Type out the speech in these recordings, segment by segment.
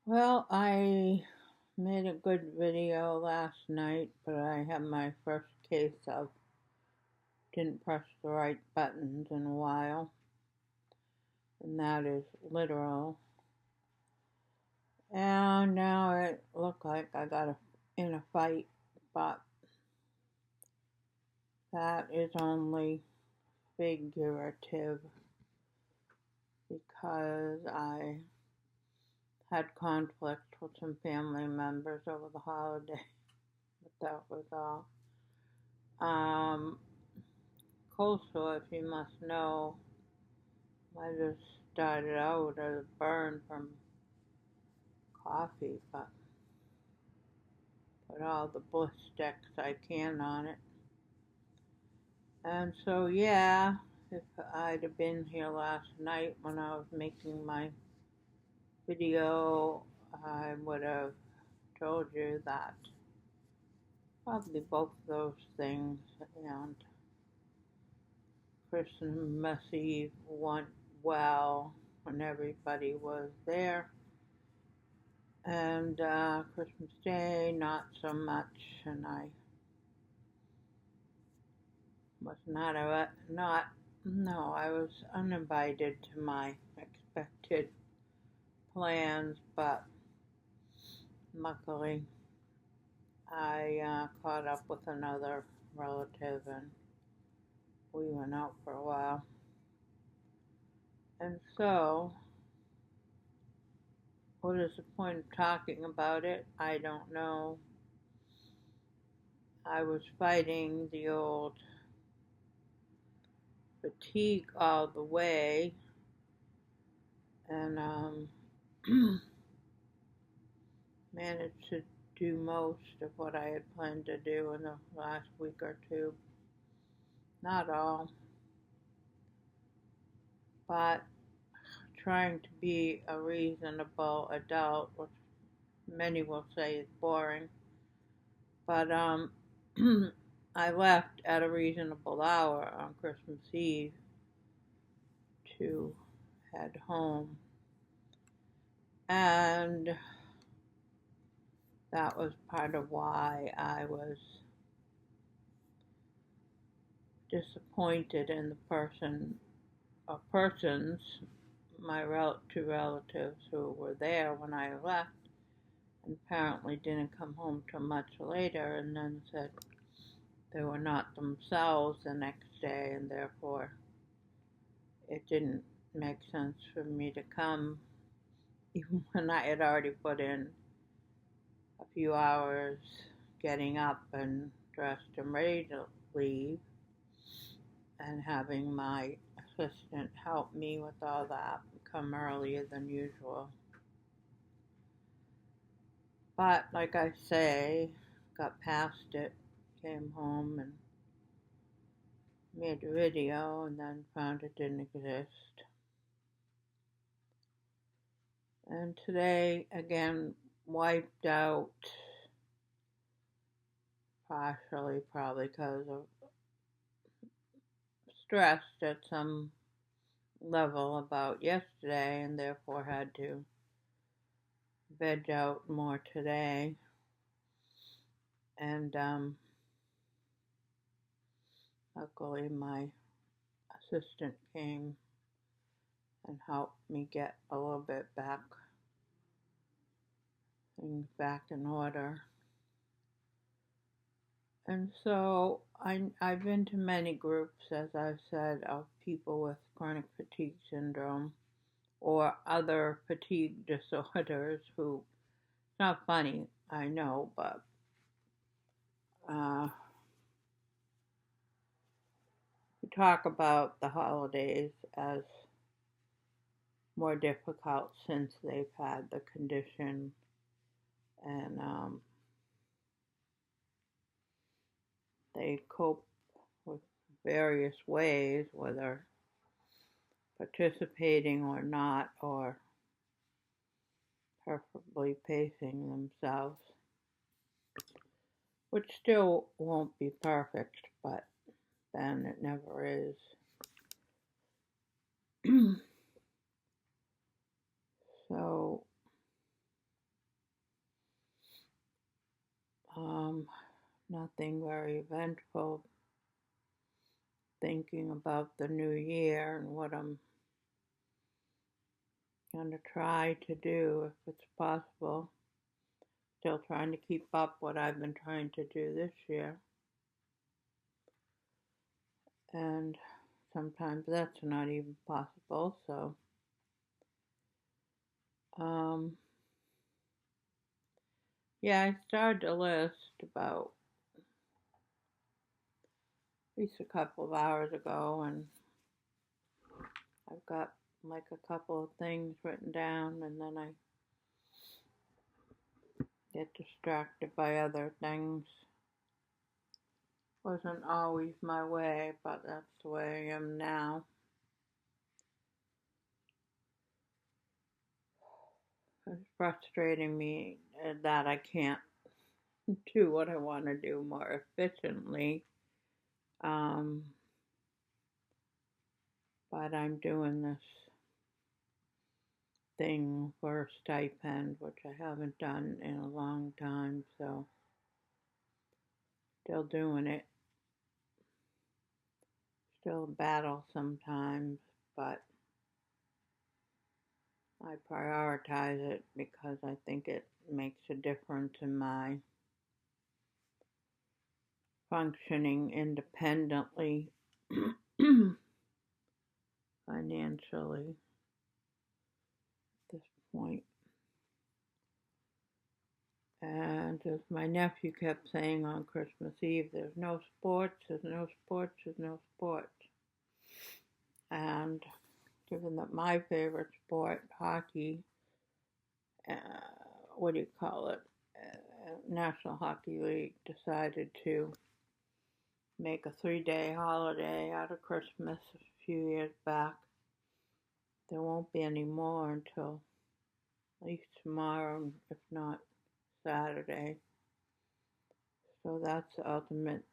Well, I made a good video last night, but I had my first case of didn't press the right buttons in a while, and that is literal. And now it looked like I got in a fight, but that is only figurative because I had conflict with some family members over the holiday, but that was all. Um, Coleslaw, if you must know, I just started out as a burn from coffee, but put all the bliss sticks I can on it. And so, yeah, if I'd have been here last night when I was making my video, I would have told you that probably both of those things and Christmas Eve went well when everybody was there. And Christmas Day, not so much, and I was no, I was uninvited to my expected plans, but luckily I caught up with another relative and we went out for a while. And so, what is the point of talking about it? I don't know. I was fighting the old fatigue all the way, and managed to do most of what I had planned to do in the last week or two. Not all, but trying to be a reasonable adult, which many will say is boring. But I left at a reasonable hour on Christmas Eve to head home. And that was part of why I was disappointed in the persons, my two relatives who were there when I left, and apparently didn't come home till much later, and then said they were not themselves the next day, and therefore it didn't make sense for me to come, even when I had already put in a few hours getting up and dressed and ready to leave, and having my assistant help me with all that, come earlier than usual. But like I say, got past it, came home and made a video, and then found it didn't exist. And today, again, wiped out, partially probably because of stressed at some level about yesterday, and therefore had to veg out more today. And luckily my assistant came and helped me get a little bit things back in order. And so I've been to many groups, as I've said, of people with chronic fatigue syndrome or other fatigue disorders who, it's not funny, I know, but we talk about the holidays as more difficult since they've had the condition, and they cope with various ways, whether participating or not, or preferably pacing themselves, which still won't be perfect, but then it never is. So Nothing very eventful. Thinking about the new year and what I'm going to try to do if it's possible. Still trying to keep up what I've been trying to do this year. And sometimes that's not even possible, so yeah, I started a list about at least a couple of hours ago, and I've got like a couple of things written down, and then I get distracted by other things. Wasn't always my way, but that's the way I am now. It's frustrating me that I can't do what I want to do more efficiently. But I'm doing this thing for a stipend, which I haven't done in a long time, so still doing it. Still a battle sometimes, but I prioritize it because I think it makes a difference in my functioning independently financially at this point. And as my nephew kept saying on Christmas Eve, there's no sports, there's no sports, there's no sports. And given that my favorite sport, hockey, National Hockey League decided to make a 3-day holiday out of Christmas a few years back. There won't be any more until at least tomorrow, if not Saturday. So that's the ultimate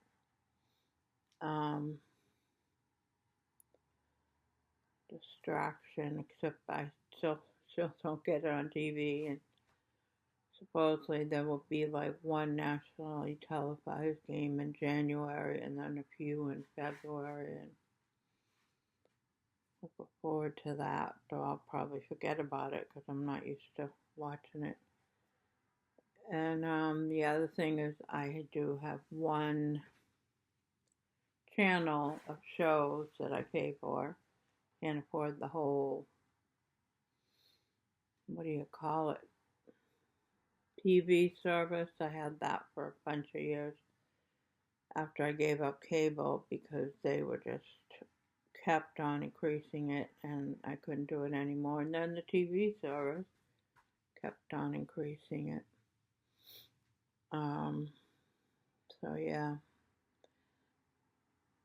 distraction, except I still don't get it on TV, and supposedly there will be like one nationally televised game in January and then a few in February, and look forward to that, though I'll probably forget about it because I'm not used to watching it. And the other thing is I do have one channel of shows that I pay for. Can't afford the whole, what do you call it, TV service. I had that for a bunch of years after I gave up cable because they were just kept on increasing it and I couldn't do it anymore. And then the TV service kept on increasing it. So yeah,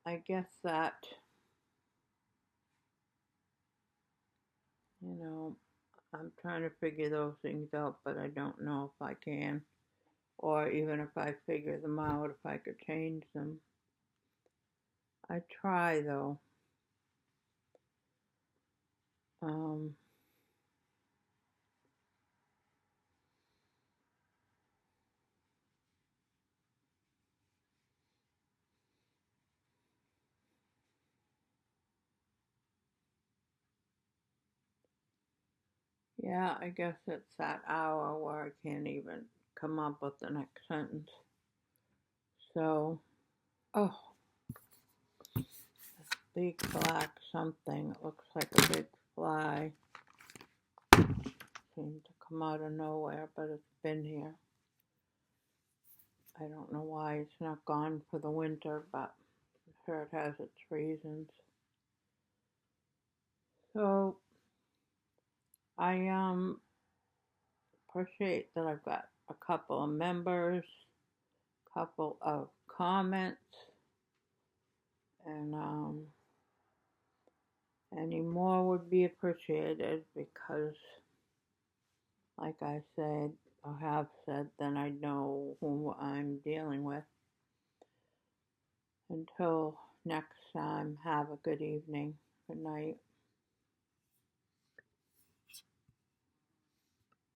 I guess that, I'm trying to figure those things out, but I don't know if I can. Or even if I figure them out, if I could change them. I try though. Yeah, I guess it's that hour where I can't even come up with the next sentence. So, oh, this big black something. It looks like a big fly. Seemed to come out of nowhere, but it's been here. I don't know why it's not gone for the winter, but I'm sure it has its reasons. So, I appreciate that I've got a couple of members, couple of comments, and any more would be appreciated because, like I said, or have said, then I know who I'm dealing with. Until next time, have a good evening. Good night.